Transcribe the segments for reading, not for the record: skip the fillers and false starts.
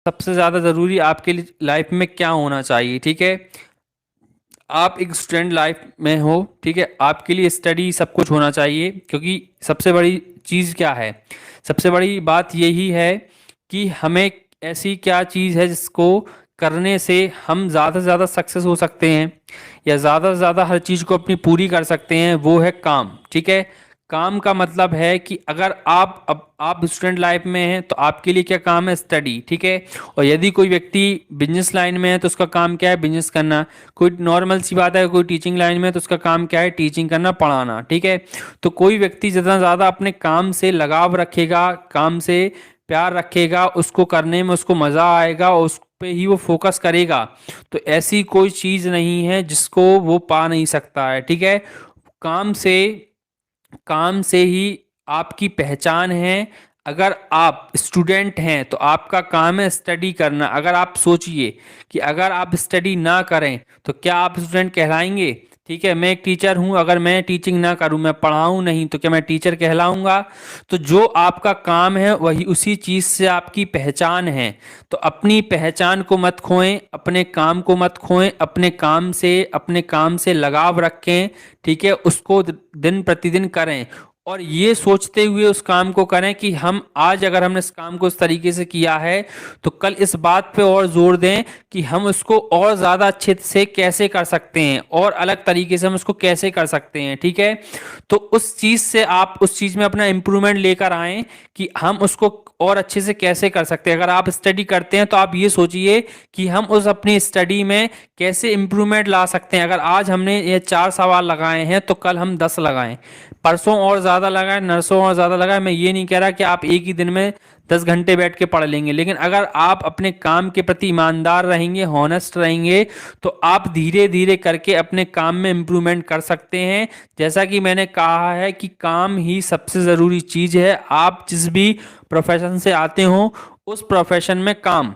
सबसे ज़्यादा ज़रूरी आपके लिए लाइफ में क्या होना चाहिए, ठीक है। आप एक स्टूडेंट लाइफ में हो, ठीक है, आपके लिए स्टडी सब कुछ होना चाहिए, क्योंकि सबसे बड़ी चीज़ क्या है, सबसे बड़ी बात यही है कि हमें ऐसी क्या चीज़ है जिसको करने से हम ज़्यादा से ज़्यादा सक्सेस हो सकते हैं या ज़्यादा से ज़्यादा हर चीज़ को अपनी पूरी कर सकते हैं, वो है काम, ठीक है। काम का मतलब है कि अगर आप स्टूडेंट लाइफ में हैं तो आपके लिए क्या काम है, स्टडी, ठीक है। और यदि कोई व्यक्ति बिजनेस लाइन में है तो उसका काम क्या है, बिजनेस करना। कोई नॉर्मल सी बात है, कोई टीचिंग लाइन में है तो उसका काम क्या है, टीचिंग करना, पढ़ाना, ठीक है। तो कोई व्यक्ति जितना ज़्यादा अपने काम से लगाव रखेगा, काम से प्यार रखेगा, उसको करने में उसको मज़ा आएगा और उस पे ही वो फोकस करेगा, तो ऐसी कोई चीज़ नहीं है जिसको वो पा नहीं सकता है, ठीक है। काम से काम से ही आपकी पहचान है। अगर आप स्टूडेंट हैं तो आपका काम है स्टडी करना। अगर आप सोचिए कि अगर आप स्टडी ना करें तो क्या आप स्टूडेंट कहलाएंगे, ठीक है। मैं एक टीचर हूं, अगर मैं टीचिंग ना करूं, मैं पढ़ाऊं नहीं, तो क्या मैं टीचर कहलाऊंगा। तो जो आपका काम है वही उसी चीज से आपकी पहचान है। तो अपनी पहचान को मत खोएं, अपने काम को मत खोएं, अपने काम से लगाव रखें, ठीक है। उसको दिन प्रतिदिन करें और ये सोचते हुए उस काम को करें कि हम आज अगर हमने इस काम को इस तरीके से किया है तो कल इस बात पे और जोर दें कि हम उसको और ज़्यादा अच्छे से कैसे कर सकते हैं और अलग तरीके से हम उसको कैसे कर सकते हैं, ठीक है। तो उस चीज़ से आप उस चीज़ में अपना इम्प्रूवमेंट लेकर आएँ कि हम उसको और अच्छे से कैसे कर सकते हैं। अगर आप स्टडी करते हैं तो आप ये सोचिए कि हम उस अपनी स्टडी में कैसे इम्प्रूवमेंट ला सकते हैं। अगर आज हमने ये 4 सवाल लगाए हैं तो कल हम 10 लगाएं, परसों और ज़्यादा लगाएं, नरसों और ज़्यादा लगाएं। मैं ये नहीं कह रहा कि आप एक ही दिन में 10 घंटे बैठ के पढ़ लेंगे, लेकिन अगर आप अपने काम के प्रति ईमानदार रहेंगे, हॉनेस्ट रहेंगे, तो आप धीरे धीरे करके अपने काम में इम्प्रूवमेंट कर सकते हैं। जैसा कि मैंने कहा है कि काम ही सबसे ज़रूरी चीज़ है। आप जिस भी प्रोफेशन से आते हो उस प्रोफेशन में काम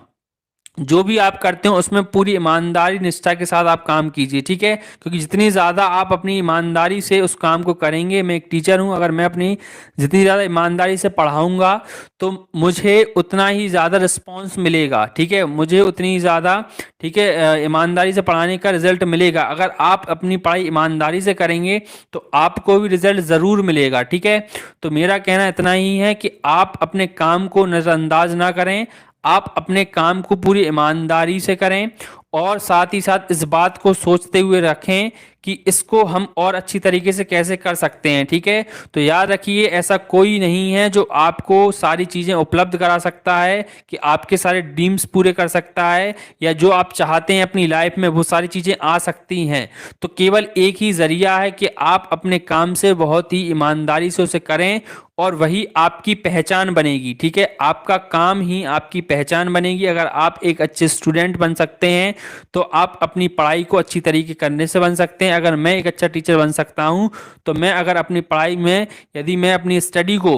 जो भी आप करते हो उसमें पूरी ईमानदारी निष्ठा के साथ आप काम कीजिए, ठीक है। क्योंकि जितनी ज़्यादा आप अपनी ईमानदारी से उस काम को करेंगे, मैं एक टीचर हूं, अगर मैं अपनी जितनी ज़्यादा ईमानदारी से पढ़ाऊंगा तो मुझे उतना ही ज़्यादा रिस्पॉन्स मिलेगा, ठीक है। मुझे उतनी ज़्यादा, ठीक है, ईमानदारी से पढ़ाने का रिजल्ट मिलेगा। अगर आप अपनी पढ़ाई ईमानदारी से करेंगे तो आपको भी रिजल्ट ज़रूर मिलेगा, ठीक है। तो मेरा कहना इतना ही है कि आप अपने काम को नज़रअंदाज ना करें, आप अपने काम को पूरी ईमानदारी से करें और साथ ही साथ इस बात को सोचते हुए रखें कि इसको हम और अच्छी तरीके से कैसे कर सकते हैं, ठीक है। तो याद रखिए, ऐसा कोई नहीं है जो आपको सारी चीज़ें उपलब्ध करा सकता है, कि आपके सारे ड्रीम्स पूरे कर सकता है, या जो आप चाहते हैं अपनी लाइफ में वो सारी चीज़ें आ सकती हैं। तो केवल एक ही ज़रिया है कि आप अपने काम से बहुत ही ईमानदारी से उसे करें और वही आपकी पहचान बनेगी, ठीक है। आपका काम ही आपकी पहचान बनेगी। अगर आप एक अच्छे स्टूडेंट बन सकते हैं तो आप अपनी पढ़ाई को अच्छी तरीके करने से बन सकते हैं। अगर मैं एक अच्छा टीचर बन सकता हूं तो मैं अगर अपनी पढ़ाई में, यदि मैं अपनी स्टडी को,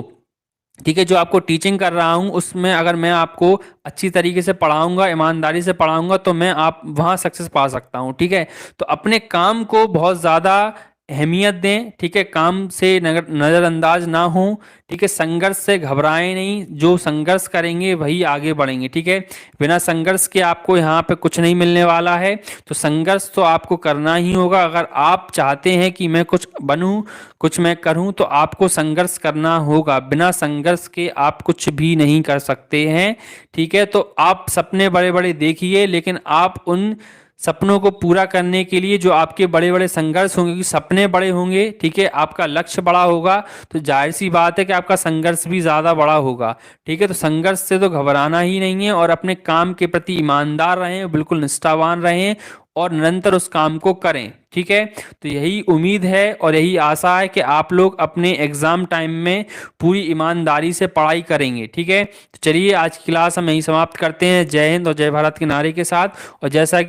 ठीक है, जो आपको टीचिंग कर रहा हूं उसमें अगर मैं आपको अच्छी तरीके से पढ़ाऊंगा, ईमानदारी से पढ़ाऊंगा, तो मैं आप वहां सक्सेस पा सकता हूं, ठीक है। तो अपने काम को बहुत ज़्यादा अहमियत दें, ठीक है। काम से नज़रअंदाज ना हो, ठीक है। संघर्ष से घबराएं नहीं, जो संघर्ष करेंगे वही आगे बढ़ेंगे, ठीक है। बिना संघर्ष के आपको यहाँ पे कुछ नहीं मिलने वाला है। तो संघर्ष तो आपको करना ही होगा। अगर आप चाहते हैं कि मैं कुछ बनूं, कुछ मैं करूं, तो आपको संघर्ष करना होगा। बिना संघर्ष के आप कुछ भी नहीं कर सकते हैं, ठीक है। तो आप सपने बड़े बड़े देखिए, लेकिन आप उन सपनों को पूरा करने के लिए जो आपके बड़े बड़े संघर्ष होंगे, कि सपने बड़े होंगे, ठीक है, आपका लक्ष्य बड़ा होगा, तो जाहिर सी बात है कि आपका संघर्ष भी ज़्यादा बड़ा होगा, ठीक है। तो संघर्ष से तो घबराना ही नहीं है और अपने काम के प्रति ईमानदार रहें, बिल्कुल निष्ठावान रहें और निरंतर उस काम को करें, ठीक है। तो यही उम्मीद है और यही आशा है कि आप लोग अपने एग्ज़ाम टाइम में पूरी ईमानदारी से पढ़ाई करेंगे, ठीक है। तो चलिए, आज की क्लास हम यही समाप्त करते हैं। जय हिंद और जय भारत के नारे के साथ। और जैसा